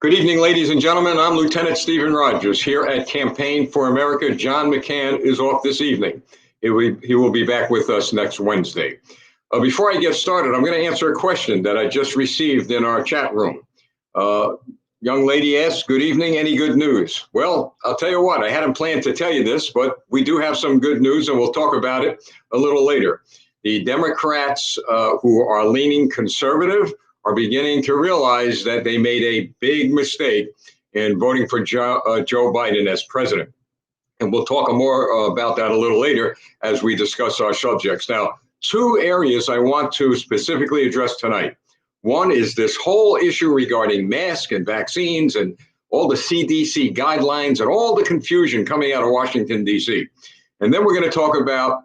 Good evening, ladies and gentlemen. I'm Lieutenant Stephen Rogers here at Campaign for America. John McCann is off this evening. He will be back with us next Wednesday. Before I get started, I'm going to answer a question that I just received in our chat room. Young lady asks, good evening, any good news? Well, I'll tell you what, I hadn't planned to tell you this, but we do have some good news and we'll talk about it a little later. The Democrats who are leaning conservative are beginning to realize that they made a big mistake in voting for Joe Biden as president. And we'll talk more about that a little later as we discuss our subjects. Now, two areas I want to specifically address tonight. One is this whole issue regarding masks and vaccines and all the CDC guidelines and all the confusion coming out of Washington, D.C. And then we're going to talk about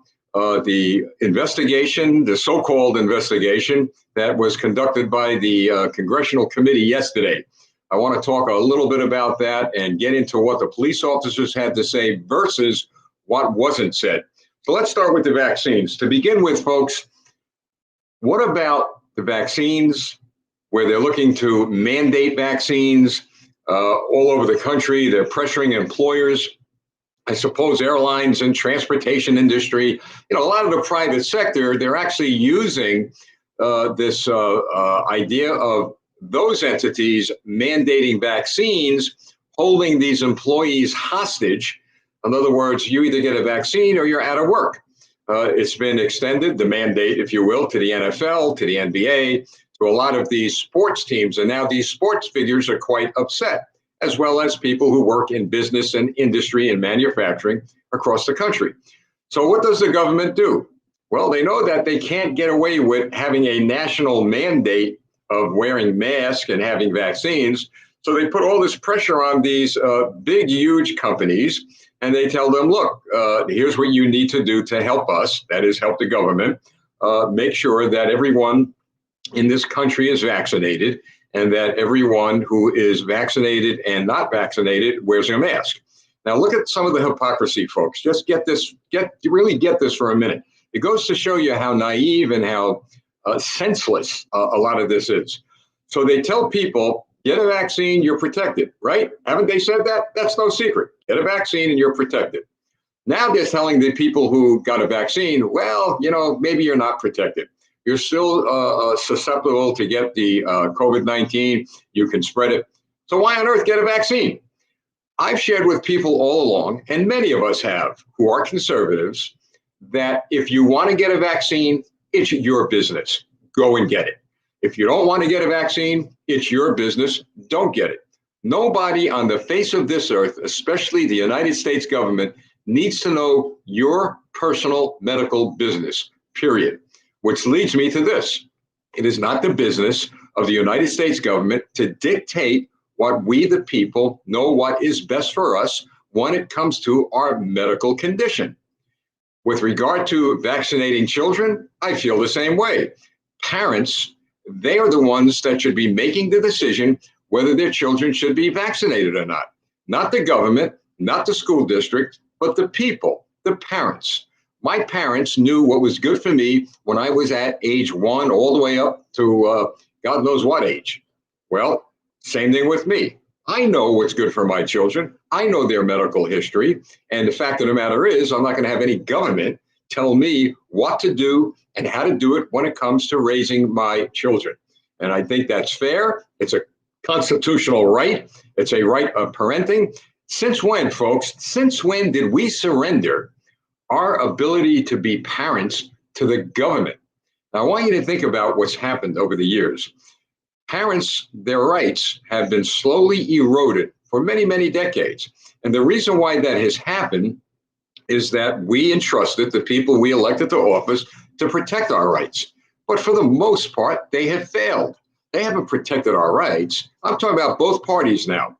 the investigation, the so-called investigation that was conducted by the Congressional Committee yesterday. I want to talk a little bit about that and get into what the police officers had to say versus what wasn't said. So let's start with the vaccines. To begin with, folks, what about the vaccines where they're looking to mandate vaccines all over the country? They're pressuring employers. I suppose airlines and transportation industry, a lot of the private sector, they're actually using this idea of those entities mandating vaccines, holding these employees hostage. In other words, you either get a vaccine or you're out of work. It's been extended, the mandate, if you will, to the NFL, to the NBA, to a lot of these sports teams. And now these sports figures are quite upset, as well as people who work in business and industry and manufacturing across the country. So what does the government do? Well, they know that they can't get away with having a national mandate of wearing masks and having vaccines. So they put all this pressure on these big, huge companies, and they tell them, look, here's what you need to do to help us, that is, help the government, make sure that everyone in this country is vaccinated, and that everyone who is vaccinated and not vaccinated wears a mask. Now, look at some of the hypocrisy, folks. Just really get this for a minute. It goes to show you how naive and how senseless a lot of this is. So they tell people, get a vaccine, you're protected, right? Haven't they said that? That's no secret. Get a vaccine and you're protected. Now they're telling the people who got a vaccine, well, maybe you're not protected. You're still susceptible to get the COVID-19. You can spread it. So why on earth get a vaccine? I've shared with people all along, and many of us have, who are conservatives, that if you want to get a vaccine, it's your business. Go and get it. If you don't want to get a vaccine, it's your business. Don't get it. Nobody on the face of this earth, especially the United States government, needs to know your personal medical business, period. Which leads me to this. It is not the business of the United States government to dictate what we, the people, know what is best for us when it comes to our medical condition. With regard to vaccinating children, I feel the same way. Parents, they are the ones that should be making the decision whether their children should be vaccinated or not. Not the government, not the school district, but the people, the parents. My parents knew what was good for me when I was at age 1 all the way up to God knows what age. Well, same thing with me. I know what's good for my children. I know their medical history. And the fact of the matter is, I'm not going to have any government tell me what to do and how to do it when it comes to raising my children. And I think that's fair. It's a constitutional right. It's a right of parenting. Since when, folks? Since when did we surrender our ability to be parents to the government? Now, I want you to think about what's happened over the years. Parents, their rights have been slowly eroded for many, many decades. And the reason why that has happened is that we entrusted the people we elected to office to protect our rights. But for the most part, they have failed. They haven't protected our rights. I'm talking about both parties now.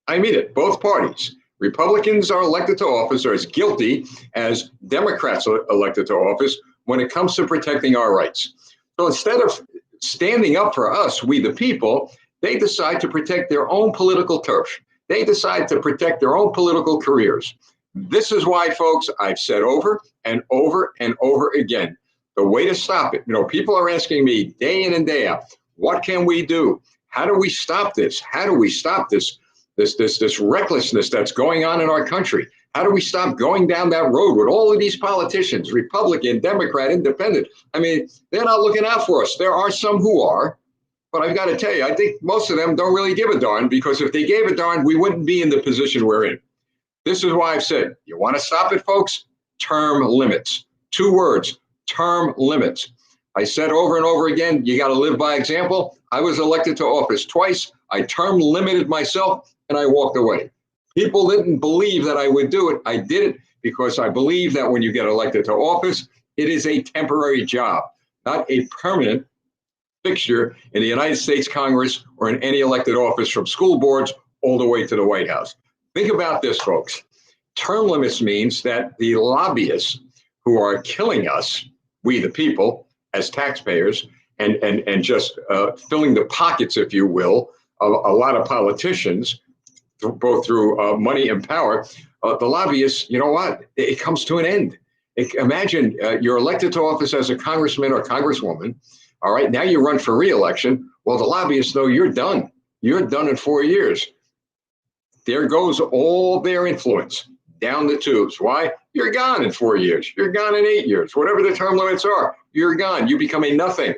I mean it, both parties. Republicans are elected to office are as guilty as Democrats are elected to office when it comes to protecting our rights. So instead of standing up for us, we the people, they decide to protect their own political turf. They decide to protect their own political careers. This is why, folks, I've said over and over and over again, the way to stop it, people are asking me day in and day out, what can we do? How do we stop this? How do we stop this recklessness that's going on in our country? How do we stop going down that road with all of these politicians, Republican, Democrat, Independent? I mean, they're not looking out for us. There are some who are, but I've got to tell you, I think most of them don't really give a darn, because if they gave a darn, we wouldn't be in the position we're in. This is why I've said, you want to stop it, folks? Term limits. 2 words, term limits. I said over and over again, you got to live by example. I was elected to office twice. I term limited myself and I walked away. People didn't believe that I would do it. I did it because I believe that when you get elected to office, it is a temporary job, not a permanent fixture in the United States Congress or in any elected office, from school boards all the way to the White House. Think about this, folks. Term limits means that the lobbyists who are killing us, we the people, as taxpayers, and just filling the pockets, if you will, of a lot of politicians, both through money and power, the lobbyists, you know what? It comes to an end. Imagine you're elected to office as a congressman or congresswoman. All right, now you run for re-election. Well, the lobbyists know you're done. You're done in 4 years. There goes all their influence down the tubes. Why? You're gone in 4 years. You're gone in 8 years. Whatever the term limits are, you're gone. You become a nothing.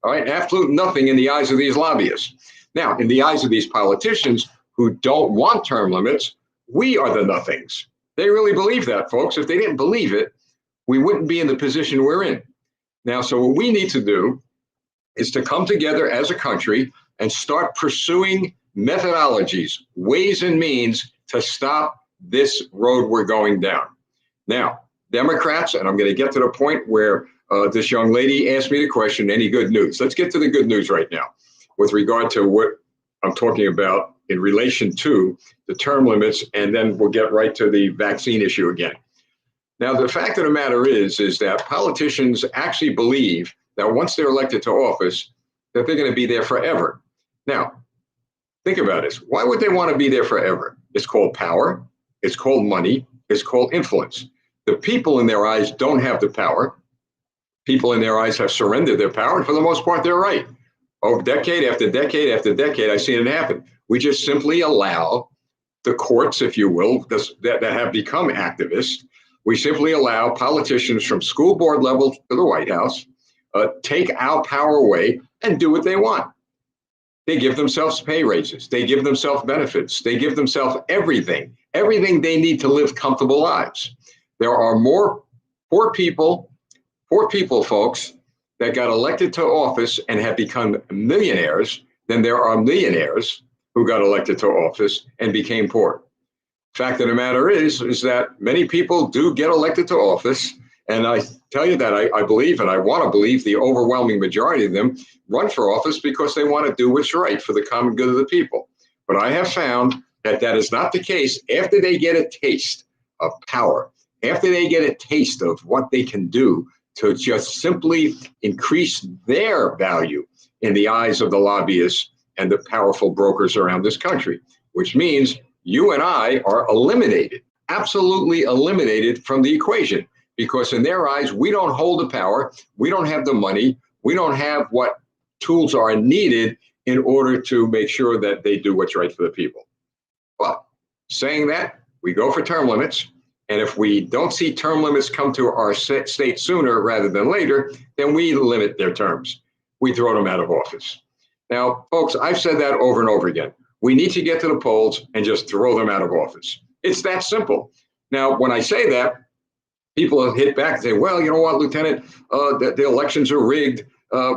All right, absolute nothing in the eyes of these lobbyists. Now, in the eyes of these politicians who don't want term limits, we are the nothings. They really believe that, folks. If they didn't believe it, we wouldn't be in the position we're in. Now, so what we need to do is to come together as a country and start pursuing methodologies, ways and means to stop this road we're going down. Now, Democrats, and I'm going to get to the point where this young lady asked me the question, any good news? Let's get to the good news right now with regard to what I'm talking about in relation to the term limits, and then we'll get right to the vaccine issue again. Now, the fact of the matter is that politicians actually believe that once they're elected to office, that they're going to be there forever. Now, think about this. Why would they want to be there forever? It's called power. It's called money. It's called influence. The people in their eyes don't have the power. People in their eyes have surrendered their power, and for the most part, they're right. Oh, decade after decade after decade, I've seen it happen. We just simply allow the courts, if you will, that have become activists. We simply allow politicians from school board level to the White House take our power away and do what they want. They give themselves pay raises. They give themselves benefits. They give themselves everything they need to live comfortable lives. There are more poor people, folks, that got elected to office and have become millionaires than there are millionaires who got elected to office and became poor. Fact of the matter is that many people do get elected to office. And I tell you that I believe, and I want to believe, the overwhelming majority of them run for office because they want to do what's right for the common good of the people. But I have found that that is not the case after they get a taste of power, after they get a taste of what they can do to just simply increase their value in the eyes of the lobbyists and the powerful brokers around this country, which means you and I are eliminated, absolutely eliminated from the equation. Because in their eyes, we don't hold the power, we don't have the money, we don't have what tools are needed in order to make sure that they do what's right for the people. But saying that, we go for term limits. And if we don't see term limits come to our state sooner rather than later, then we limit their terms. We throw them out of office. Now, folks, I've said that over and over again. We need to get to the polls and just throw them out of office. It's that simple. Now, when I say that, people hit back and say, well, you know what, Lieutenant, the elections are rigged.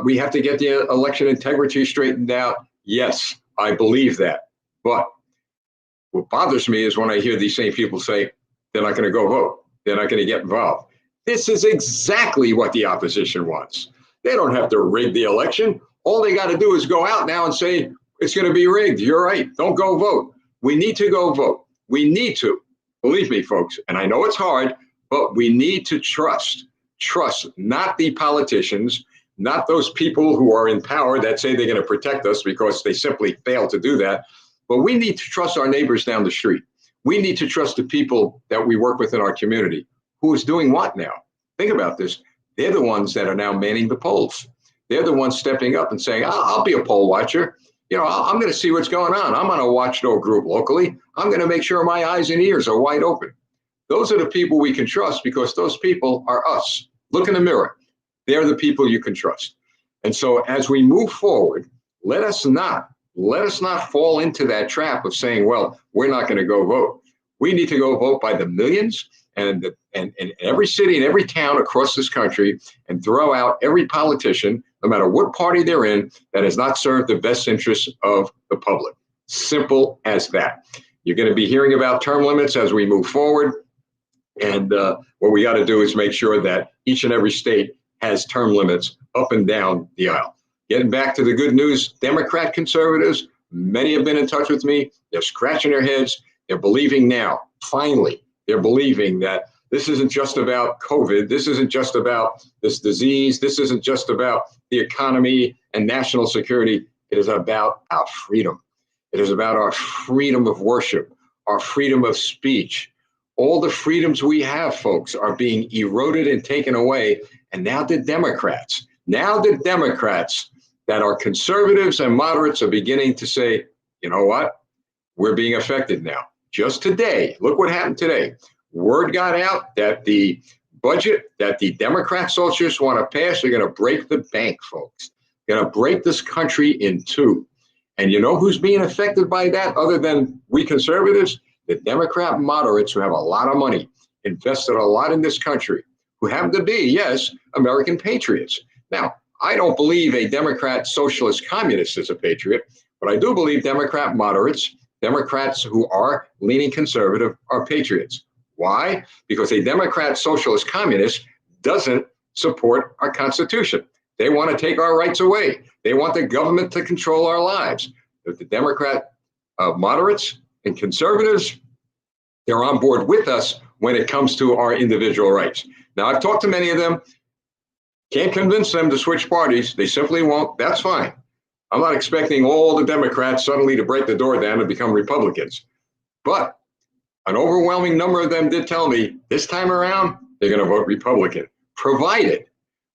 We have to get the election integrity straightened out. Yes, I believe that. But what bothers me is when I hear these same people say, they're not going to go vote. They're not going to get involved. This is exactly what the opposition wants. They don't have to rig the election. All they got to do is go out now and say, it's going to be rigged. You're right. Don't go vote. We need to go vote. We need to. Believe me, folks, and I know it's hard, but we need to trust not the politicians, not those people who are in power that say they're going to protect us because they simply fail to do that. But we need to trust our neighbors down the street. We need to trust the people that we work with in our community. Who is doing what now? Think about this. They're the ones that are now manning the polls. They're the ones stepping up and saying, I'll be a poll watcher. I'm going to see what's going on. I'm on a watchdog group locally. I'm going to make sure my eyes and ears are wide open. Those are the people we can trust because those people are us. Look in the mirror. They're the people you can trust. And so as we move forward, let us not fall into that trap of saying, well, we're not going to go vote. We need to go vote by the millions and every city and every town across this country and throw out every politician, no matter what party they're in, that has not served the best interests of the public. Simple as that. You're going to be hearing about term limits as we move forward. And what we got to do is make sure that each and every state has term limits up and down the aisle. Getting back to the good news, Democrat conservatives, many have been in touch with me. They're scratching their heads. They're believing now, finally, they're believing that this isn't just about COVID. This isn't just about this disease. This isn't just about the economy and national security. It is about our freedom. It is about our freedom of worship, our freedom of speech. All the freedoms we have, folks, are being eroded and taken away. And now the Democrats that are conservatives and moderates are beginning to say, you know what? We're being affected now. Just today, look what happened today. Word got out that the budget that the Democrat socialists want to pass are going to break the bank, folks. Going to break this country in two. And you know who's being affected by that other than we conservatives? The Democrat moderates who have a lot of money, invested a lot in this country, who happen to be, yes, American patriots. Now, I don't believe a Democrat socialist communist is a patriot, but I do believe Democrat moderates, Democrats who are leaning conservative, are patriots. Why? Because a Democrat socialist communist doesn't support our Constitution. They want to take our rights away. They want the government to control our lives. But the Democrat moderates and conservatives, they're on board with us when it comes to our individual rights. Now, I've talked to many of them. Can't convince them to switch parties. They simply won't. That's fine. I'm not expecting all the Democrats suddenly to break the door down and become Republicans. But an overwhelming number of them did tell me this time around, they're going to vote Republican, provided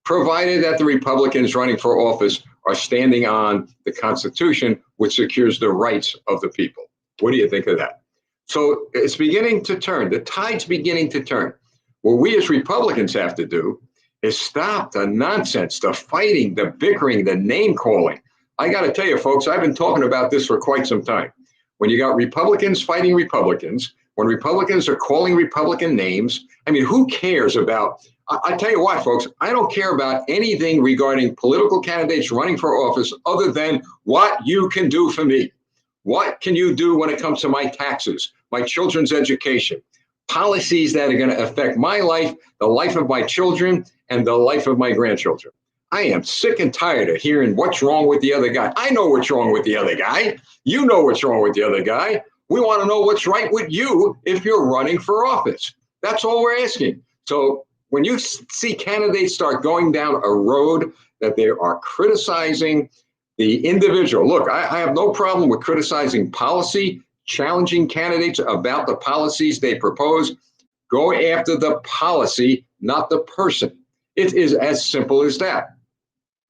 that the Republicans running for office are standing on the Constitution, which secures the rights of the people. What do you think of that? So it's beginning to turn. The tide's beginning to turn. What we as Republicans have to do is stop the nonsense, the fighting, the bickering, the name calling. I got to tell you, folks, I've been talking about this for quite some time. When you got Republicans fighting Republicans, when Republicans are calling Republican names, I mean, who cares about, I tell you what, folks, I don't care about anything regarding political candidates running for office other than what you can do for me. What can you do when it comes to my taxes, my children's education, policies that are going to affect my life, the life of my children, and the life of my grandchildren? I am sick and tired of hearing what's wrong with the other guy. I know what's wrong with the other guy. You know what's wrong with the other guy. We want to know what's right with you if you're running for office. That's all we're asking. So when you see candidates start going down a road that they are criticizing the individual, look, I have no problem with criticizing policy, challenging candidates about the policies they propose. Go after the policy, not the person. It is as simple as that.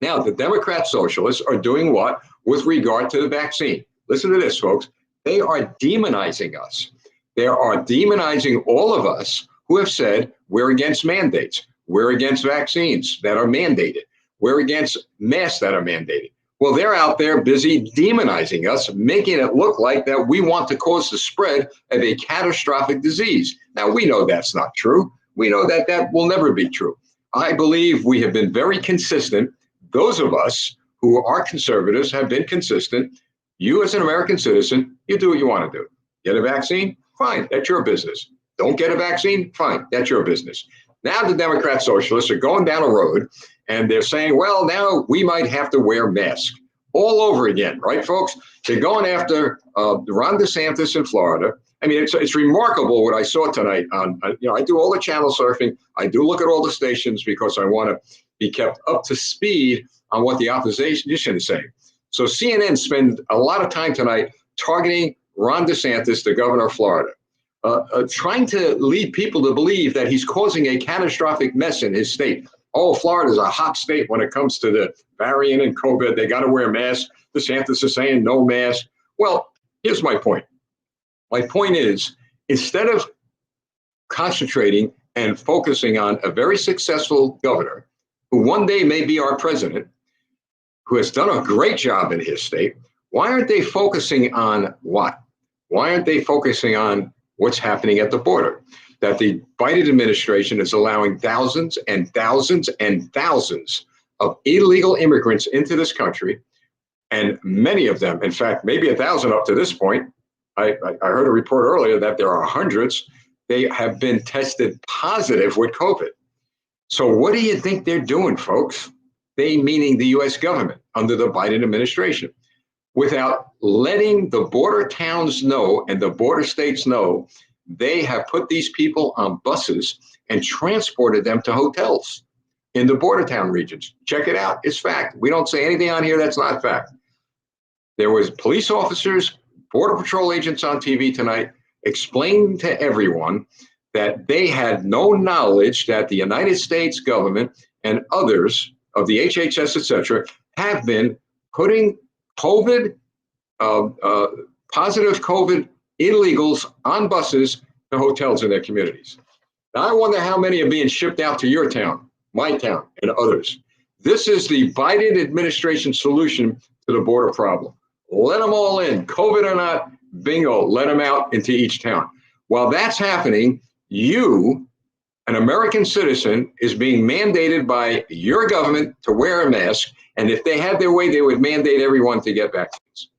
Now, the Democrat socialists are doing what with regard to the vaccine? Listen to this, folks. They are demonizing us. They are demonizing all of us who have said we're against mandates. We're against vaccines that are mandated. We're against masks that are mandated. Well, they're out there busy demonizing us, making it look like that we want to cause the spread of a catastrophic disease. Now, we know that's not true. We know that that will never be true. I believe we have been very consistent. Those of us who are conservatives have been consistent. You as an American citizen, you do what you want to do. Get a vaccine? Fine, that's your business. Don't get a vaccine? Fine, that's your business. Now the Democrat socialists are going down a road and they're saying, well, now we might have to wear masks all over again, right, folks? They're going after Ron DeSantis in Florida. I mean, it's remarkable what I saw tonight. I do all the channel surfing. I do look at all the stations because I want to be kept up to speed on what the opposition is saying. So CNN spent a lot of time tonight targeting Ron DeSantis, the governor of Florida, trying to lead people to believe that he's causing a catastrophic mess in his state. Oh, Florida's a hot state when it comes to the variant and COVID. They got to wear masks. DeSantis is saying no mask. Well, here's my point. My point is, instead of concentrating and focusing on a very successful governor who one day may be our president, who has done a great job in his state, why aren't they focusing on what? Why aren't they focusing on what's happening at the border? That the Biden administration is allowing thousands and thousands and thousands of illegal immigrants into this country, and many of them, in fact, maybe 1,000 up to this point. I heard a report earlier that there are hundreds. They have been tested positive with COVID. So what do you think they're doing, folks? They, meaning the U.S. government under the Biden administration, without letting the border towns know and the border states know, they have put these people on buses and transported them to hotels in the border town regions. Check it out. It's fact. We don't say anything on here that's not fact. There was police officers, Border Patrol agents on TV tonight explaining to everyone that they had no knowledge that the United States government and others of the HHS, et cetera, have been putting COVID, positive COVID illegals on buses to hotels in their communities. Now, I wonder how many are being shipped out to your town, my town, and others. This is the Biden administration solution to the border problem. Let them all in, COVID or not, bingo, let them out into each town. While that's happening, you, an American citizen, is being mandated by your government to wear a mask. And if they had their way, they would mandate everyone to get vaccines.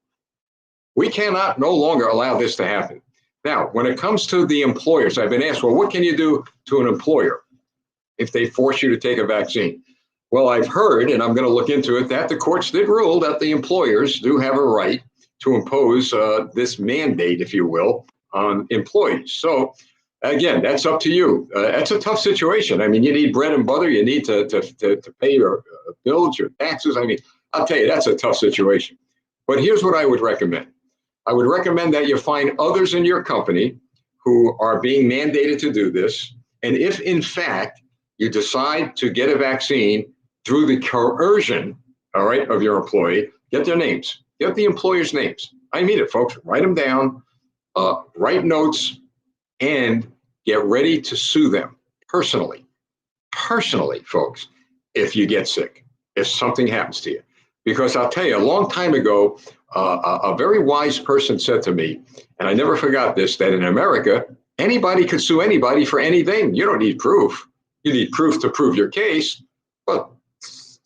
We cannot no longer allow this to happen. Now, when it comes to the employers, I've been asked, well, what can you do to an employer if they force you to take a vaccine? Well, I've heard, and I'm going to look into it, that the courts did rule that the employers do have a right to impose this mandate, if you will, on employees. So again, that's up to you. That's a tough situation. I mean, you need bread and butter. You need to pay your bills, your taxes. I mean, I'll tell you, that's a tough situation. But here's what I would recommend. I would recommend that you find others in your company who are being mandated to do this. And if, in fact, you decide to get a vaccine through the coercion, all right, of your employee, get their names. Get the employer's names. I mean it, folks. Write them down, write notes, and get ready to sue them personally. Personally, folks, if you get sick, if something happens to you. Because I'll tell you, a long time ago, a very wise person said to me, and I never forgot this, that in America, anybody could sue anybody for anything. You don't need proof. You need proof to prove your case. But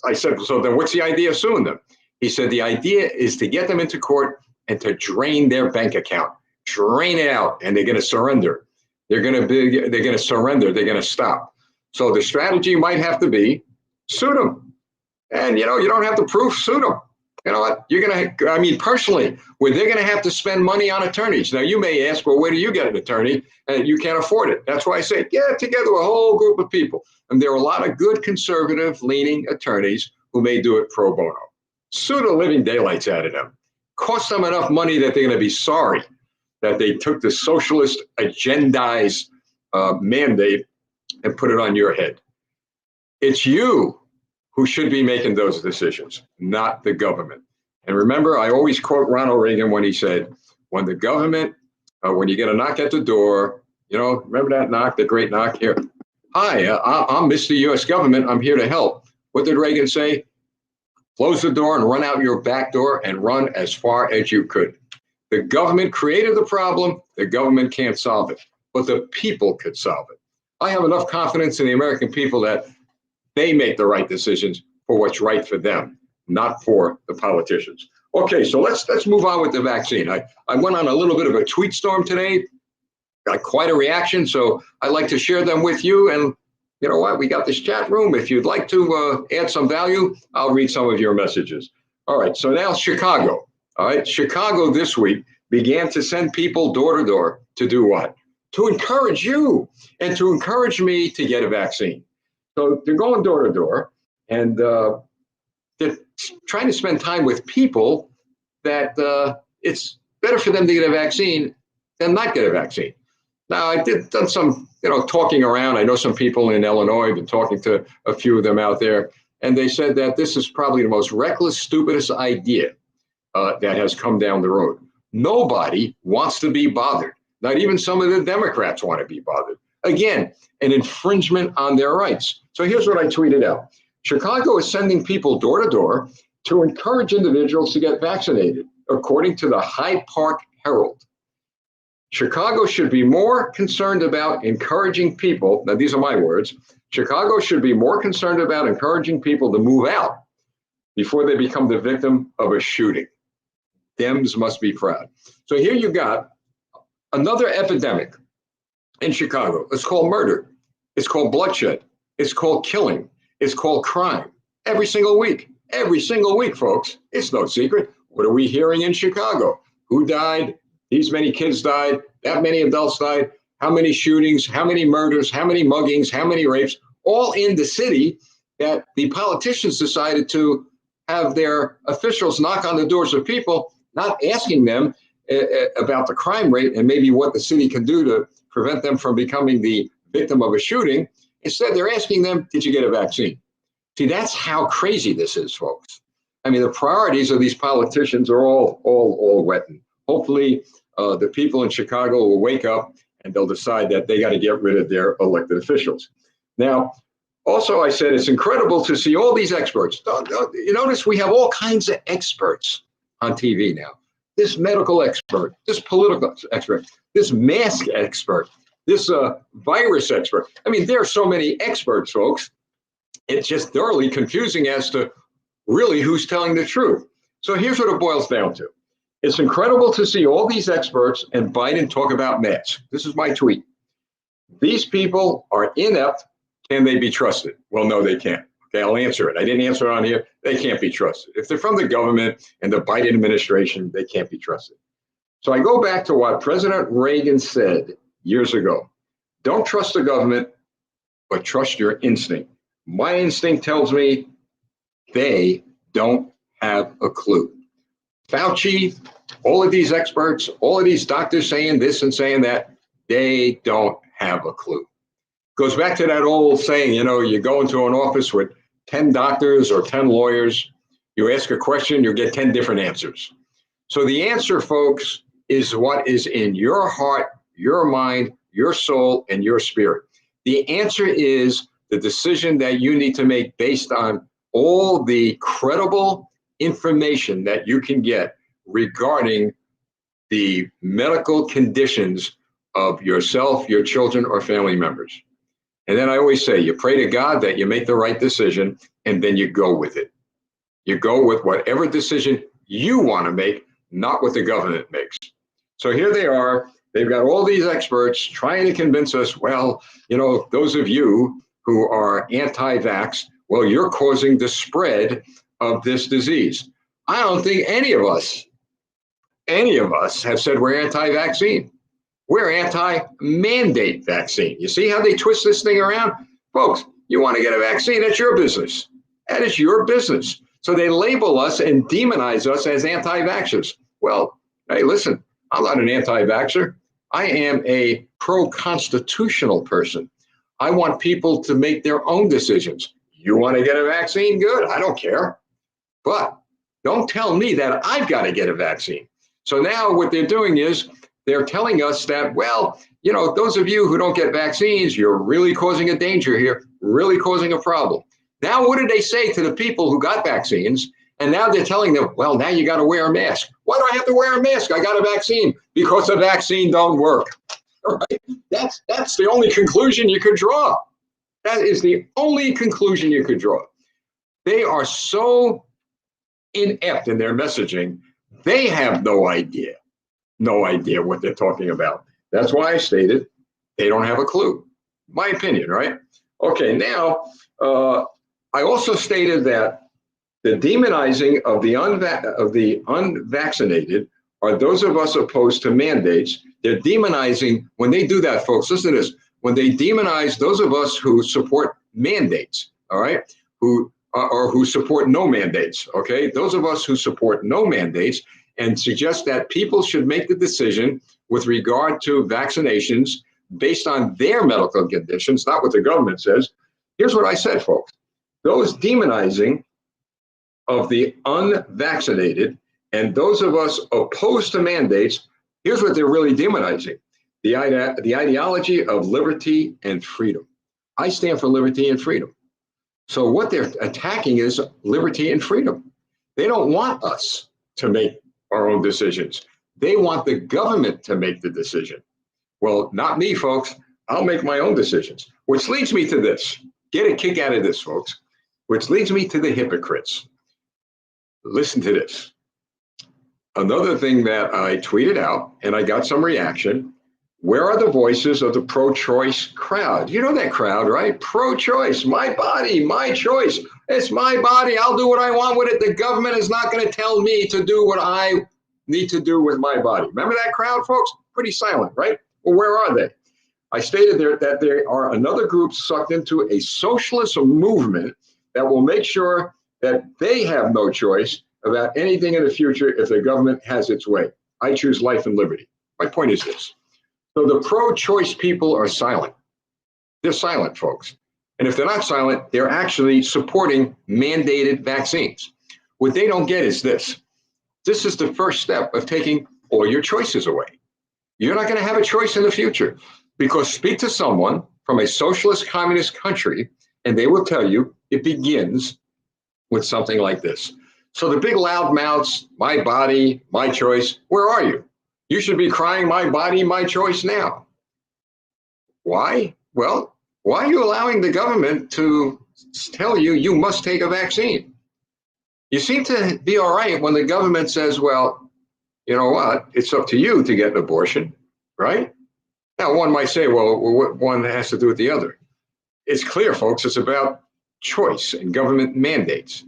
I said, so then what's the idea of suing them? He said, the idea is to get them into court and to drain their bank account, drain it out, and they're going to surrender. They're going to surrender. They're going to stop. So the strategy might have to be sue them. And, you don't have to prove, sue them. You know what? You're going to, I mean, personally, where they're going to have to spend money on attorneys. Now, you may ask, well, where do you get an attorney? And you can't afford it. That's why I say, get together a whole group of people. And there are a lot of good conservative leaning attorneys who may do it pro bono. Sue the living daylights out of them. Cost them enough money that they're going to be sorry that they took the socialist agendized mandate and put it on your head. It's you who should be making those decisions, not the government. And remember, I always quote Ronald Reagan when he said, when the government, when you get a knock at the door, remember that knock, the great knock here. Hi, I'm Mr. U.S. government. I'm here to help. What did Reagan say? Close the door and run out your back door and run as far as you could. The government created the problem. The government can't solve it, but the people could solve it. I have enough confidence in the American people that they make the right decisions for what's right for them, not for the politicians. Okay, so let's move on with the vaccine. I went on a little bit of a tweet storm today, got quite a reaction, so I'd like to share them with you. And you know what? We got this chat room. If you'd like to add some value, I'll read some of your messages. All right, so now Chicago. All right, Chicago this week began to send people door to door to do what? To encourage you and to encourage me to get a vaccine. So they're going door to door, and they're trying to spend time with people that it's better for them to get a vaccine than not get a vaccine. Now, I done some talking around. I know some people in Illinois, I've been talking to a few of them out there, and they said that this is probably the most reckless, stupidest idea that has come down the road. Nobody wants to be bothered. Not even some of the Democrats want to be bothered. Again, an infringement on their rights. So here's what I tweeted out. Chicago is sending people door to door to encourage individuals to get vaccinated, according to the Hyde Park Herald. Chicago should be more concerned about encouraging people. Now, these are my words. Chicago should be more concerned about encouraging people to move out before they become the victim of a shooting. Dems must be proud. So here you got another epidemic in Chicago. It's called murder. It's called bloodshed. It's called killing. It's called crime. Every single week, folks. It's no secret. What are we hearing in Chicago? Who died? These many kids died. That many adults died. How many shootings? How many murders? How many muggings? How many rapes? All in the city that the politicians decided to have their officials knock on the doors of people, not asking them about the crime rate and maybe what the city can do to prevent them from becoming the victim of a shooting. Instead, they're asking them, did you get a vaccine? See, that's how crazy this is, folks. I mean, the priorities of these politicians are all wet. And hopefully, the people in Chicago will wake up and they'll decide that they got to get rid of their elected officials. Now, also, I said it's incredible to see all these experts. You notice we have all kinds of experts on TV now. This medical expert, this political expert, this mask expert, this virus expert. I mean, there are so many experts, folks. It's just thoroughly confusing as to really who's telling the truth. So here's what it boils down to. It's incredible to see all these experts and Biden talk about masks. This is my tweet. These people are inept. Can they be trusted? Well, no, they can't. Okay, I'll answer it. I didn't answer it on here. They can't be trusted. If they're from the government and the Biden administration, they can't be trusted. So I go back to what President Reagan said years ago. Don't trust the government, but trust your instinct. My instinct tells me they don't have a clue. Fauci, all of these experts, all of these doctors saying this and saying that, they don't have a clue. Goes back to that old saying, you go into an office with 10 doctors or 10 lawyers, you ask a question, you get 10 different answers. So the answer, folks, is what is in your heart, your mind, your soul, and your spirit. The answer is the decision that you need to make based on all the credible information that you can get regarding the medical conditions of yourself, your children, or family members. And then I always say, you pray to God that you make the right decision, and then you go with it. You go with whatever decision you want to make, not what the government makes. So here they are. They've got all these experts trying to convince us, well, those of you who are anti-vax, well, you're causing the spread of this disease. I don't think any of us have said we're anti-vaccine. We're anti-mandate vaccine. You see how they twist this thing around? Folks, you want to get a vaccine, that's your business. That is your business. So they label us and demonize us as anti-vaxxers. Well, hey, listen, I'm not an anti-vaxxer. I am a pro-constitutional person. I want people to make their own decisions. You want to get a vaccine? Good, I don't care. But don't tell me that I've got to get a vaccine. So now what they're doing is they're telling us that, well, those of you who don't get vaccines, you're really causing a danger here, really causing a problem. Now, what did they say to the people who got vaccines? And now they're telling them, well, now you got to wear a mask. Why do I have to wear a mask? I got a vaccine. Because the vaccine don't work. All right? That's the only conclusion you could draw. That is the only conclusion you could draw. They are so inept in their messaging, they have no idea what they're talking about. That's why I stated they don't have a clue. My opinion, right? Okay, now, I also stated that the demonizing of the unvaccinated are those of us opposed to mandates. They're demonizing, when they do that, folks, listen to this, when they demonize those of us who support mandates, all right, who support no mandates, okay, those of us who support no mandates and suggest that people should make the decision with regard to vaccinations based on their medical conditions, not what the government says. Here's what I said, folks. Those demonizing of the unvaccinated and those of us opposed to mandates, here's what they're really demonizing. The ideology of liberty and freedom. I stand for liberty and freedom. So what they're attacking is liberty and freedom. They don't want us to make our own decisions. They want the government to make the decision. Well, not me, folks. I'll make my own decisions, which leads me to this. Get a kick out of this, folks, which leads me to the hypocrites. Listen to this. Another thing that I tweeted out, and I got some reaction. Where are the voices of the pro-choice crowd? You know that crowd, right? Pro-choice, my body, my choice. It's my body. I'll do what I want with it. The government is not going to tell me to do what I need to do with my body. Remember that crowd, folks? Pretty silent, right? Well, where are they? I stated there that they are another group sucked into a socialist movement that will make sure that they have no choice about anything in the future if the government has its way. I choose life and liberty. My point is this. So the pro-choice people are silent. They're silent, folks. And if they're not silent, they're actually supporting mandated vaccines. What they don't get is this. This is the first step of taking all your choices away. You're not going to have a choice in the future, because speak to someone from a socialist communist country and they will tell you it begins with something like this. So the big loud mouths, my body, my choice, where are you? You should be crying, my body, my choice now. Why? Well, why are you allowing the government to tell you you must take a vaccine? You seem to be all right when the government says, well, you know what? It's up to you to get an abortion, right? Now, one might say, well, what one has to do with the other. It's clear, folks, it's about choice and government mandates.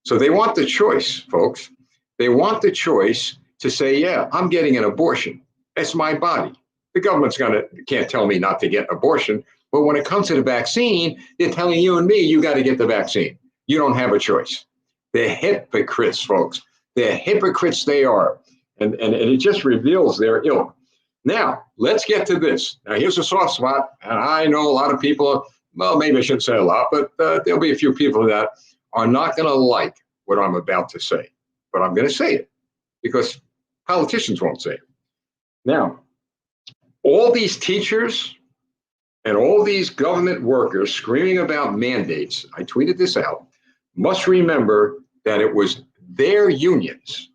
So they want the choice, folks. They want the choice to say, yeah, I'm getting an abortion. That's my body. The government's can't tell me not to get an abortion. But when it comes to the vaccine, they're telling you and me, you got to get the vaccine. You don't have a choice. They're hypocrites, folks. They're hypocrites, they are. And it just reveals their ilk. Now, let's get to this. Now, here's a soft spot. And I know a lot of people, well, maybe I shouldn't say a lot, but there'll be a few people that are not going to like what I'm about to say. But I'm going to say it because politicians won't say it. Now, all these teachers and all these government workers screaming about mandates, I tweeted this out, must remember that it was their unions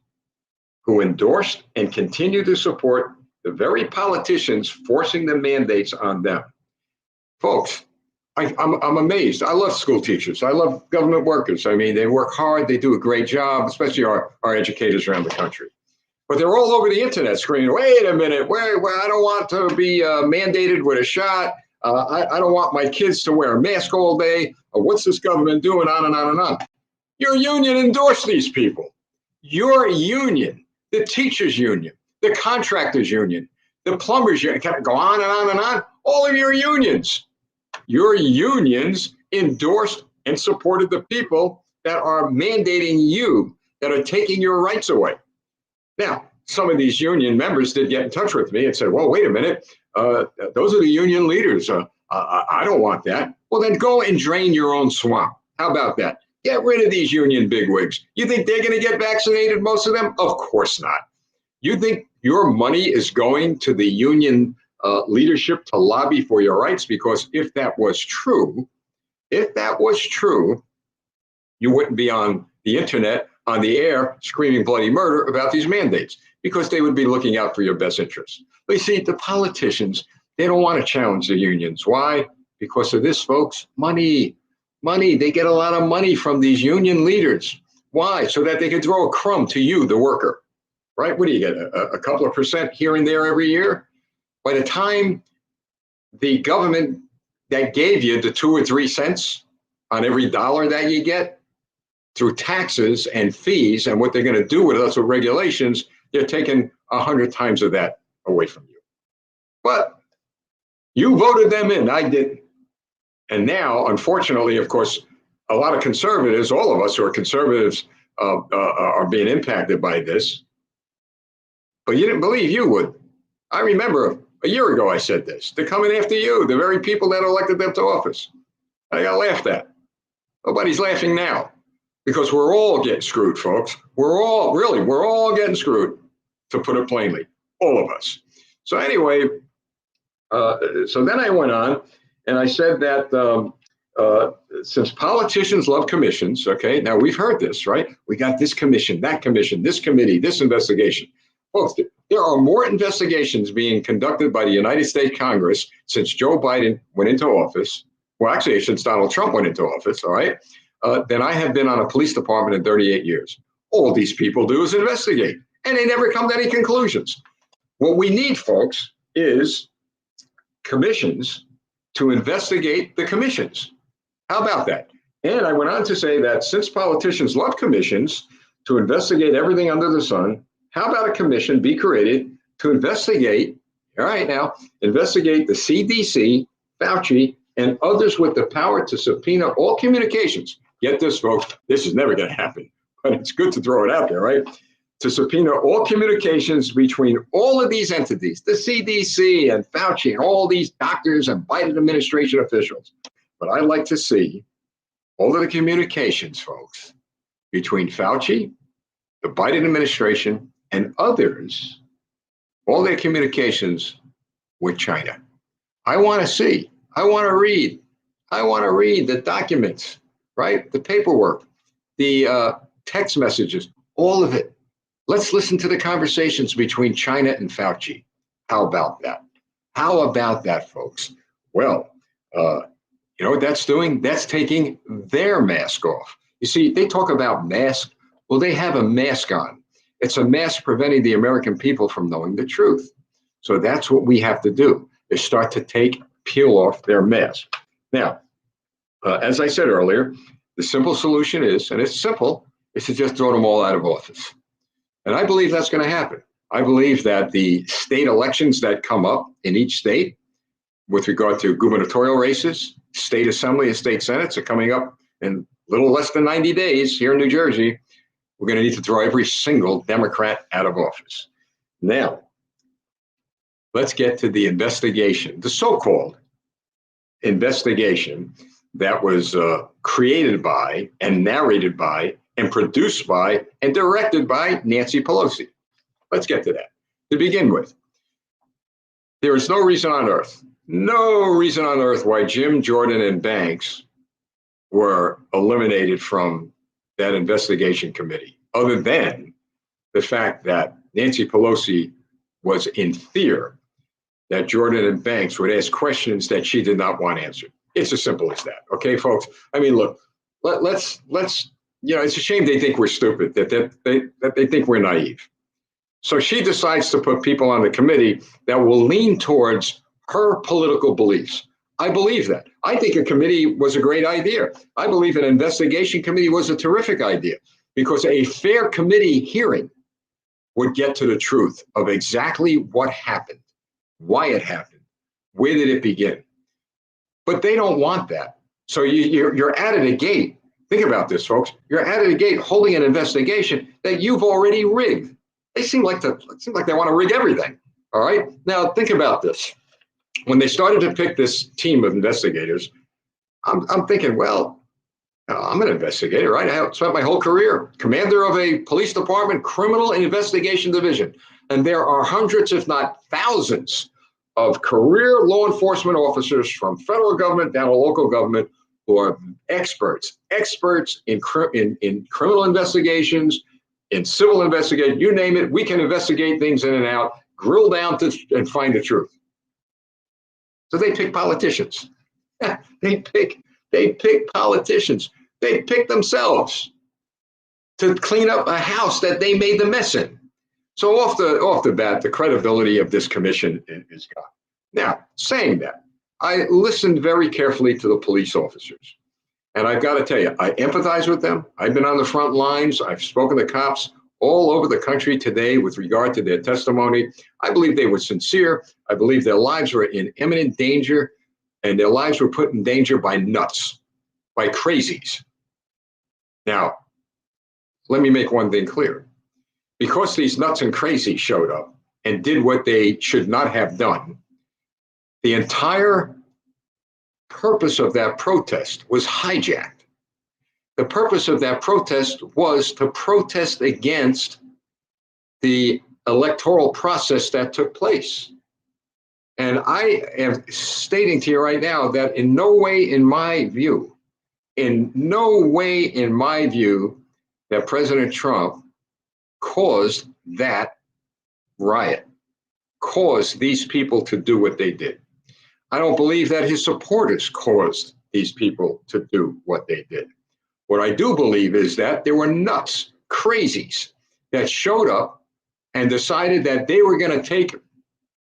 who endorsed and continue to support the very politicians forcing the mandates on them. Folks, I'm amazed. I love school teachers. I love government workers. I mean, they work hard. They do a great job, especially our educators around the country. But they're all over the internet screaming, wait a minute, I don't want to be mandated with a shot. I don't want my kids to wear a mask all day. What's this government doing? On and on and on. Your union endorsed these people. Your union, the teachers union, the contractors union, the plumbers union, can go on and on and on. All of your unions. Your unions endorsed and supported the people that are mandating you, that are taking your rights away. Now, some of these union members did get in touch with me and said, well, wait a minute, those are the union leaders. I don't want that. Well, then go and drain your own swamp. How about that? Get rid of these union bigwigs. You think they're going to get vaccinated, most of them? Of course not. You think your money is going to the union leadership to lobby for your rights? Because if that was true, you wouldn't be on the internet, on the air, screaming bloody murder about these mandates, because they would be looking out for your best interests. But you see, the politicians, they don't want to challenge the unions. Why? Because of this, folks, money. They get a lot of money from these union leaders. Why? So that they can throw a crumb to you, the worker, right? What do you get, a couple of percent here and there every year? By the time the government that gave you the 2 or 3 cents on every dollar that you get through taxes and fees and what they're going to do with us with regulations, they're taking 100 times of that away from you. But you voted them in, I didn't. And now, unfortunately, of course, a lot of conservatives, all of us who are conservatives, are being impacted by this. But you didn't believe you would. I remember A year ago, I said this. They're coming after you, the very people that elected them to office. I got laughed at. Nobody's laughing now because we're all getting screwed, folks. We're all getting screwed, to put it plainly, all of us. So anyway, so then I went on and I said that since politicians love commissions, okay, now we've heard this, right? We got this commission, that commission, this committee, this investigation. Folks, there are more investigations being conducted by the United States Congress since Joe Biden went into office. Well, actually, since Donald Trump went into office, all right, than I have been on a police department in 38 years. All these people do is investigate, and they never come to any conclusions. What we need, folks, is commissions to investigate the commissions. How about that? And I went on to say that since politicians love commissions to investigate everything under the sun, how about a commission be created to investigate, all right now, investigate the CDC, Fauci, and others with the power to subpoena all communications. Get this, folks, this is never going to happen, but it's good to throw it out there, right? To subpoena all communications between all of these entities, the CDC and Fauci and all these doctors and Biden administration officials. But I'd like to see all of the communications, folks, between Fauci, the Biden administration, and others, all their communications with China. I want to see. I want to read the documents, right? The paperwork, the text messages, all of it. Let's listen to the conversations between China and Fauci. How about that? How about that, folks? Well, you know what that's doing? That's taking their mask off. You see, they talk about mask. Well, they have a mask on. It's a mask preventing the American people from knowing the truth. So that's what we have to do, is start to peel off their mask. Now, as I said earlier, the simple solution is, and it's simple, is to just throw them all out of office. And I believe that's going to happen. I believe that the state elections that come up in each state with regard to gubernatorial races, state assembly and state senates are coming up in a little less than 90 days here in New Jersey. We're going to need to throw every single Democrat out of office. Now, let's get to the investigation, the so-called investigation that was created by and narrated by and produced by and directed by Nancy Pelosi. Let's get to that. To begin with, there is no reason on earth why Jim Jordan and Banks were eliminated from that investigation committee, other than the fact that Nancy Pelosi was in fear that Jordan and Banks would ask questions that she did not want answered. It's as simple as that. Okay, folks? I mean, look, let's you know, it's a shame they think we're stupid, that they think we're naive. So she decides to put people on the committee that will lean towards her political beliefs. I believe that. I think a committee was a great idea. I believe an investigation committee was a terrific idea, because a fair committee hearing would get to the truth of exactly what happened, why it happened, where did it begin. But they don't want that. So you're out of the gate. Think about this, folks. You're out of the gate holding an investigation that you've already rigged. They seem like they want to rig everything. All right. Now think about this. When they started to pick this team of investigators, I'm thinking, well, I'm an investigator, right? I have spent my whole career commander of a police department, criminal investigation division, and there are hundreds, if not thousands, of career law enforcement officers from federal government down to local government who are experts in criminal investigations, in civil investigation, you name it. We can investigate things in and out, drill down and find the truth. So they pick politicians. They pick politicians. They pick themselves to clean up a house that they made the mess in. So off the bat, the credibility of this commission is gone. Now, saying that, I listened very carefully to the police officers. And I've got to tell you, I empathize with them. I've been on the front lines. I've spoken to cops all over the country today with regard to their testimony. I believe they were sincere. I believe their lives were in imminent danger, and their lives were put in danger by nuts, by crazies. Now, let me make one thing clear. Because these nuts and crazies showed up and did what they should not have done, The entire purpose of that protest was hijacked. The purpose of that protest was to protest against the electoral process that took place. And I am stating to you right now that in no way in my view, that President Trump caused that riot, caused these people to do what they did. I don't believe that his supporters caused these people to do what they did. What I do believe is that there were nuts, crazies that showed up and decided that they were going to take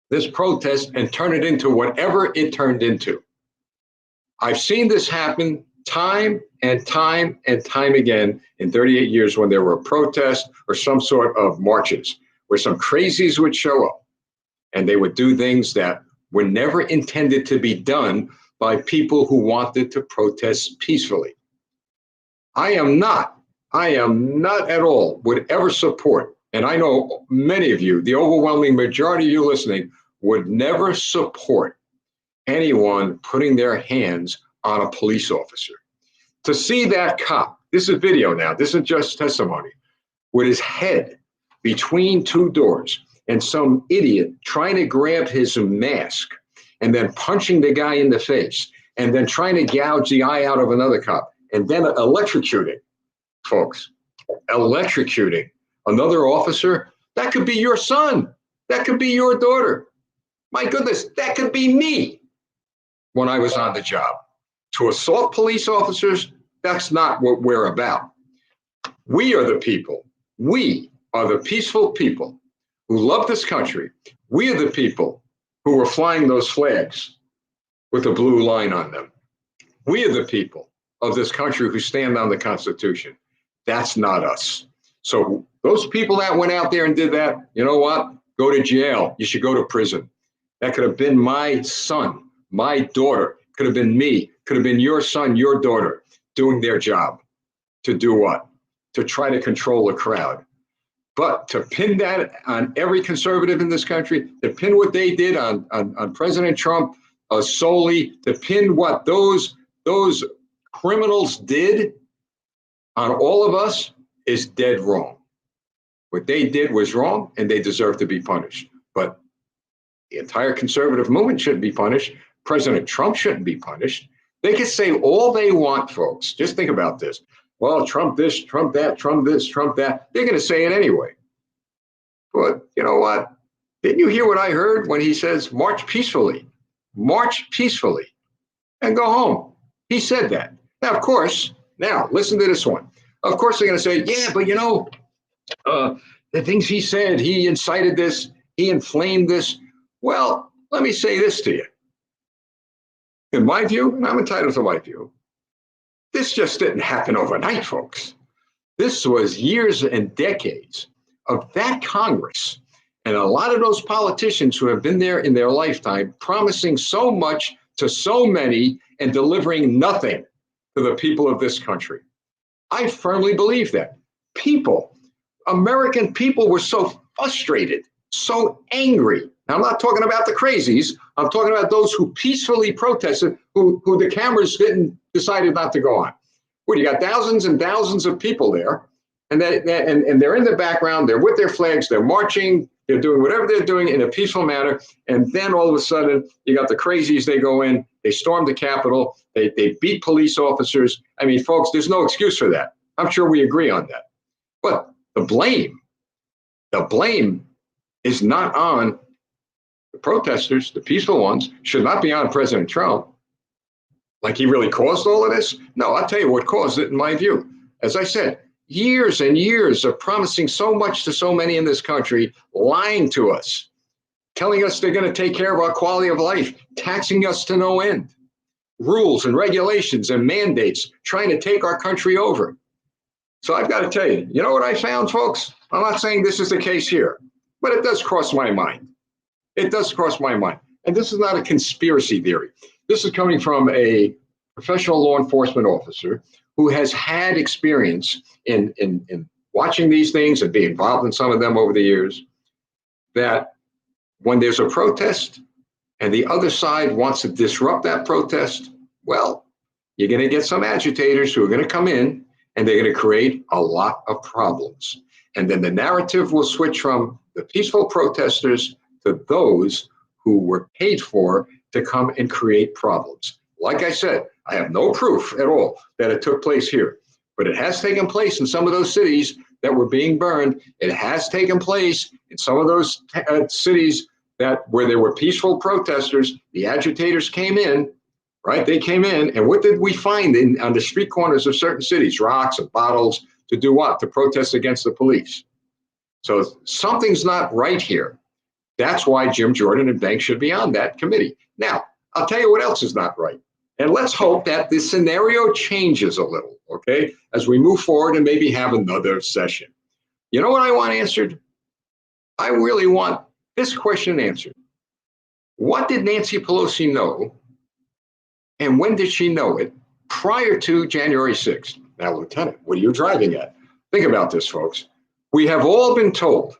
this protest and turn it into whatever it turned into. I've seen this happen time and time and time again in 38 years when there were protests or some sort of marches where some crazies would show up and they would do things that were never intended to be done by people who wanted to protest peacefully. I am not at all would ever support, and I know many of you, the overwhelming majority of you listening, would never support anyone putting their hands on a police officer. To see that cop, this is video now, this is just testimony, with his head between two doors and some idiot trying to grab his mask and then punching the guy in the face and then trying to gouge the eye out of another cop and then electrocuting, folks, electrocuting another officer. That could be your son. That could be your daughter. My goodness, that could be me when I was on the job. To assault police officers, that's not what we're about. We are the people. We are the peaceful people who love this country. We are the people who were flying those flags with a blue line on them. We are the people of this country who stand on the Constitution. That's not us. So those people that went out there and did that, you know what? Go to jail. You should go to prison. That could have been my son, my daughter, could have been me, could have been your son, your daughter, doing their job. To do what? To try to control a crowd. But to pin that on every conservative in this country, to pin what they did on President Trump solely, to pin what those criminals did on all of us is dead wrong. What they did was wrong and they deserve to be punished. But the entire conservative movement shouldn't be punished. President Trump shouldn't be punished. They can say all they want, folks. Just think about this. Well, Trump this, Trump that, Trump this, Trump that. They're going to say it anyway. But you know what? Didn't you hear what I heard when he says, march peacefully, and go home? He said that. Now, of course, now listen to this one. Of course, they're going to say, yeah, but you know, the things he said, he incited this, he inflamed this. Well, let me say this to you. In my view, and I'm entitled to my view, this just didn't happen overnight, folks. This was years and decades of that Congress and a lot of those politicians who have been there in their lifetime promising so much to so many and delivering nothing to the people of this country. I firmly believe that. People, American people were so frustrated, so angry. Now, I'm not talking about the crazies. I'm talking about those who peacefully protested, who the cameras decided not to go on. Well, you got thousands and thousands of people there, and they're in the background. They're with their flags. They're marching. They're doing whatever they're doing in a peaceful manner. And then all of a sudden, you got the crazies. They go in. They storm the Capitol. They beat police officers. I mean, folks, there's no excuse for that. I'm sure we agree on that. But the blame is not on the protesters, the peaceful ones, should not be on President Trump. Like he really caused all of this? No, I'll tell you what caused it in my view. As I said, years and years of promising so much to so many in this country, lying to us, telling us they're going to take care of our quality of life, taxing us to no end, rules and regulations and mandates, trying to take our country over. So I've got to tell you, you know what I found, folks? I'm not saying this is the case here, but it does cross my mind. It does cross my mind. And this is not a conspiracy theory. This is coming from a professional law enforcement officer who has had experience in watching these things and being involved in some of them over the years, that when there's a protest, and the other side wants to disrupt that protest, well, you're going to get some agitators who are going to come in and they're going to create a lot of problems. And then the narrative will switch from the peaceful protesters to those who were paid for to come and create problems. Like I said, I have no proof at all that it took place here, but it has taken place in some of those cities that were being burned. It has taken place in some of those cities where there were peaceful protesters. The agitators came in, right? They came in, and what did we find on the street corners of certain cities? Rocks and bottles to do what? To protest against the police. So something's not right here. That's why Jim Jordan and Banks should be on that committee. Now, I'll tell you what else is not right. And let's hope that the scenario changes a little, okay, as we move forward and maybe have another session. You know what I want answered? I really want this question answered. What did Nancy Pelosi know, and when did she know it prior to January 6th? Now, Lieutenant, what are you driving at? Think about this, folks. We have all been told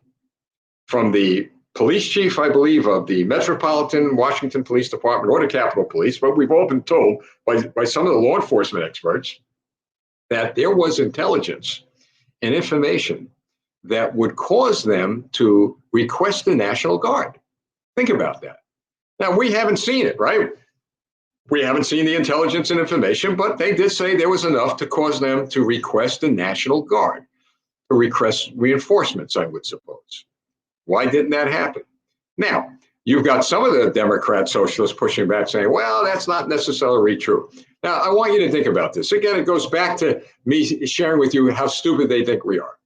from the police chief, I believe, of the Metropolitan Washington Police Department or the Capitol Police, but we've all been told by some of the law enforcement experts that there was intelligence and information that would cause them to request the National Guard. Think about that. Now, we haven't seen it, right? We haven't seen the intelligence and information, but they did say there was enough to cause them to request the National Guard, to request reinforcements, I would suppose. Why didn't that happen? Now, you've got some of the Democrat socialists pushing back saying, well, that's not necessarily true. Now, I want you to think about this. Again, it goes back to me sharing with you how stupid they think we are.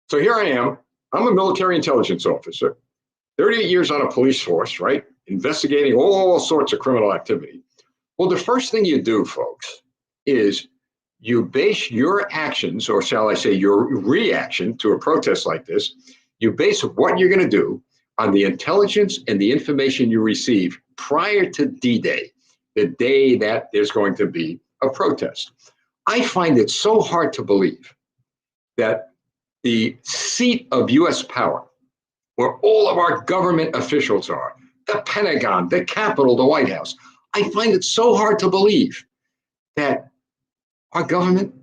So here I am. I'm a military intelligence officer, 38 years on a police force, right? Investigating all sorts of criminal activity. Well, the first thing you do, folks, is you base your actions, or shall I say your reaction to a protest like this, you base what you're going to do on the intelligence and the information you receive prior to D-Day, the day that there's going to be a protest. I find it so hard to believe that the seat of U.S. power, where all of our government officials are, the Pentagon, the Capitol, the White House, I find it so hard to believe that our government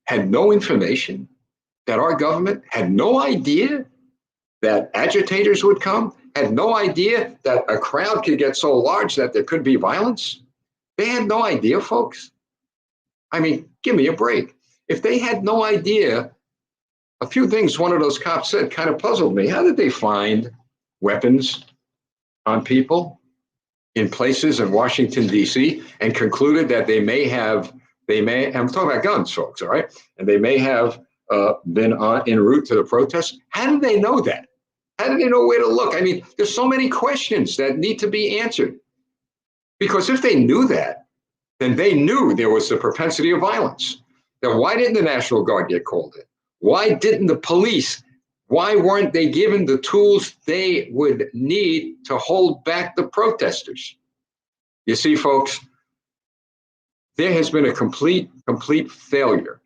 had no information, that our government had no idea that agitators would come, had no idea that a crowd could get so large that there could be violence. They had no idea, folks. I mean, give me a break. If they had no idea, a few things one of those cops said kind of puzzled me. How did they find weapons on people in places in Washington, D.C., and concluded that I'm talking about guns, folks, all right? And they may have been en route to the protest. How did they know that? How did they know where to look? I mean, there's so many questions that need to be answered. Because if they knew that, then they knew there was the propensity of violence. Then why didn't the National Guard get called in? Why didn't the police? Why weren't they given the tools they would need to hold back the protesters? You see, folks, there has been a complete failure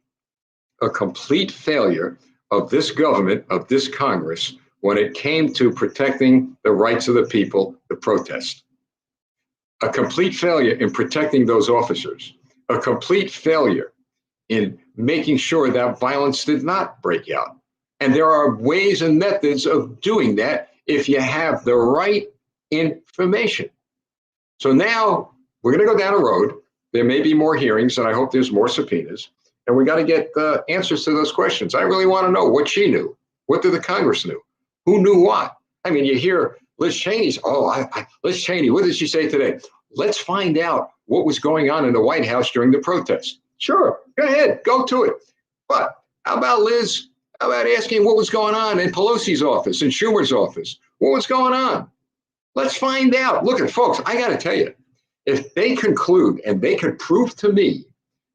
of this government, of this Congress, when it came to protecting the rights of the people to protest. A complete failure in protecting those officers. A complete failure in making sure that violence did not break out. And there are ways and methods of doing that if you have the right information. So now we're going to go down a road. There may be more hearings, and I hope there's more subpoenas. And we got to get answers to those questions. I really want to know what she knew. What did the Congress knew? Who knew what? I mean, you hear Liz Cheney's, Liz Cheney, what did she say today? Let's find out what was going on in the White House during the protest. Sure, go ahead, go to it. But how about Liz? How about asking what was going on in Pelosi's office, in Schumer's office? What was going on? Let's find out. Look at folks, I got to tell you, if they conclude and they could prove to me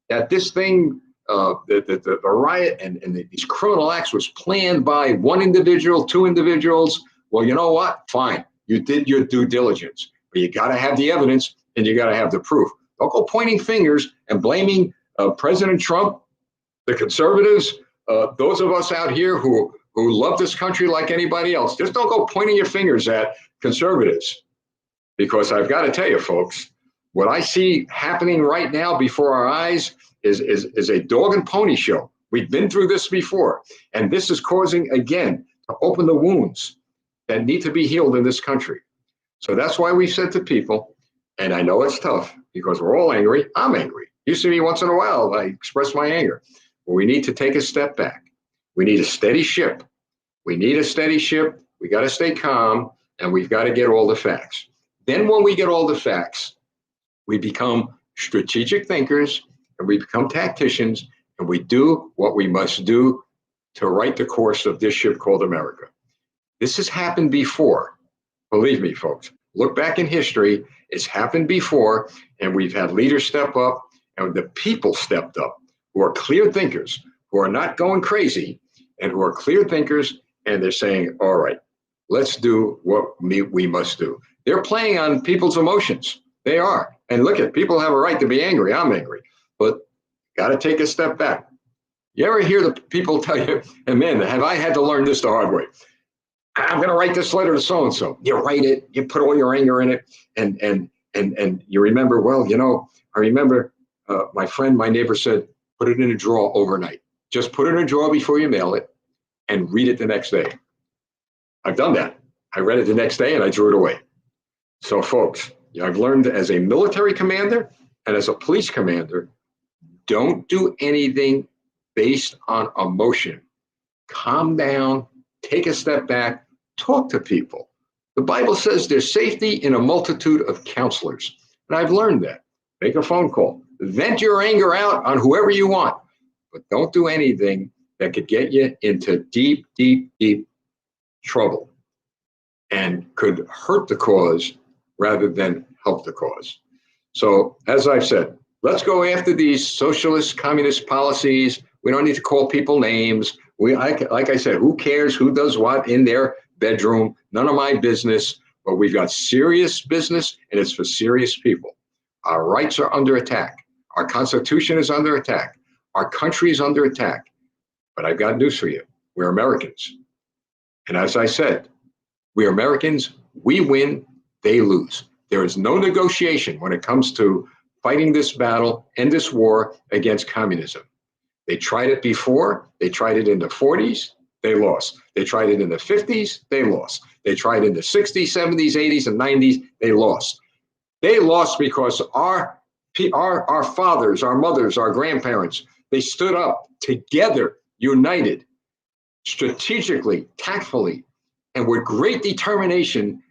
that this thing, the riot and these criminal acts was planned by one individual, two individuals, well, you know what? Fine. You did your due diligence, but you got to have the evidence and you got to have the proof. Don't go pointing fingers and blaming President Trump, the conservatives, those of us out here who love this country like anybody else. Just don't go pointing your fingers at conservatives. Because I've got to tell you, folks, what I see happening right now before our eyes is a dog and pony show. We've been through this before, and this is causing, again, to open the wounds that need to be healed in this country. So that's why we said to people, and I know it's tough because we're all angry. I'm angry. You see me once in a while, I express my anger. But we need to take a step back. We need a steady ship. We need a steady ship. We got to stay calm, and we've got to get all the facts. Then when we get all the facts, we become strategic thinkers, and we become tacticians, and we do what we must do to right the course of this ship called America. This has happened before. Believe me, folks. Look back in history. It's happened before, and we've had leaders step up, and the people stepped up who are clear thinkers, who are not going crazy, and who are clear thinkers, and they're saying, all right, let's do what we must do. They're playing on people's emotions. They are. And look at, people have a right to be angry. I'm angry. But got to take a step back. You ever hear the people tell you, and man, have I had to learn this the hard way? I'm going to write this letter to so-and-so. You write it, you put all your anger in it, and you remember, well, you know, I remember my friend, my neighbor said, put it in a drawer overnight. Just put it in a drawer before you mail it and read it the next day. I've done that. I read it the next day and I threw it away. So folks, I've learned as a military commander and as a police commander, don't do anything based on emotion. Calm down, take a step back, talk to people. The Bible says there's safety in a multitude of counselors. And I've learned that. Make a phone call. Vent your anger out on whoever you want, but don't do anything that could get you into deep, deep, deep trouble and could hurt the cause rather than help the cause. So as I've said, let's go after these socialist, communist policies. We don't need to call people names. Like I said, who cares who does what in their bedroom? None of my business. But we've got serious business, and it's for serious people. Our rights are under attack. Our Constitution is under attack. Our country is under attack. But I've got news for you. We're Americans. And as I said, we're Americans. We win, they lose. There is no negotiation when it comes to fighting this battle and this war against communism. They tried it before. They tried it in the 40s. They lost. They tried it in the 50s. They lost. They tried it in the 60s, 70s, 80s, and 90s. They lost. They lost because our fathers, our mothers, our grandparents, they stood up together, united, strategically, tactfully, and with great determination,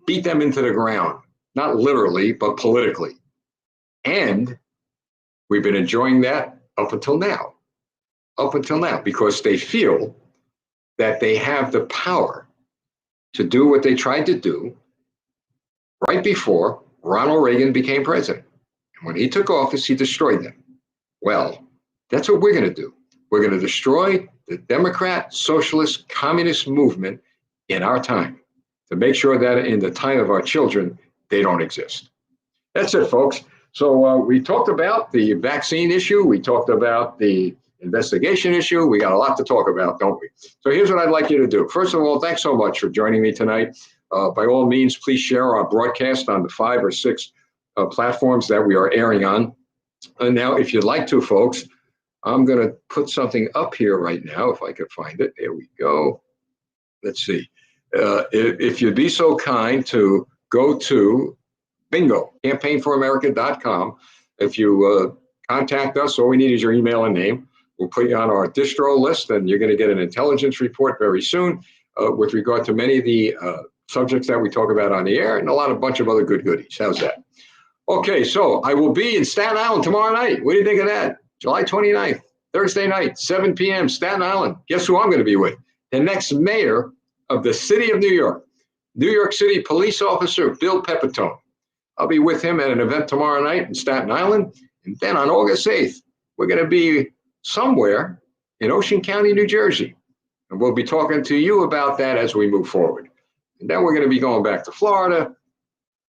beat them into the ground. Not literally, but politically. And we've been enjoying that up until now. Up until now, because they feel that they have the power to do what they tried to do right before Ronald Reagan became president. And when he took office, he destroyed them. Well, that's what we're going to do. We're going to destroy the Democrat, Socialist, Communist movement in our time to make sure that in the time of our children, they don't exist. That's it, folks. So we talked about the vaccine issue. We talked about the investigation issue. We got a lot to talk about, don't we? So here's what I'd like you to do. First of all, thanks so much for joining me tonight. By all means, please share our broadcast on the 5 or 6 platforms that we are airing on. And now, if you'd like to, folks, I'm going to put something up here right now, if I could find it. There we go. Let's see. If you'd be so kind to go to bingo, campaignforamerica.com. If you contact us, all we need is your email and name. We'll put you on our distro list, and you're going to get an intelligence report very soon with regard to many of the subjects that we talk about on the air and a bunch of other good goodies. How's that? Okay, so I will be in Staten Island tomorrow night. What do you think of that? July 29th, Thursday night, 7 p.m., Staten Island. Guess who I'm going to be with? The next mayor of the city of New York City police officer Bill Pepitone. I'll be with him at an event tomorrow night in Staten Island. And then on August 8th, we're going to be somewhere in Ocean County, New Jersey. And we'll be talking to you about that as we move forward. And then we're going to be going back to Florida,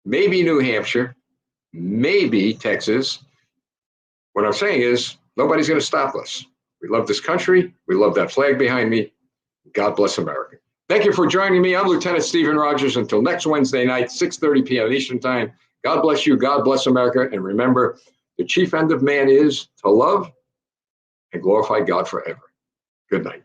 maybe New Hampshire, maybe Texas. What I'm saying is nobody's going to stop us. We love this country. We love that flag behind me. God bless America. Thank you for joining me. I'm Lieutenant Stephen Rogers. Until next Wednesday night, 6:30 p.m. Eastern Time. God bless you. God bless America. And remember, the chief end of man is to love and glorify God forever. Good night.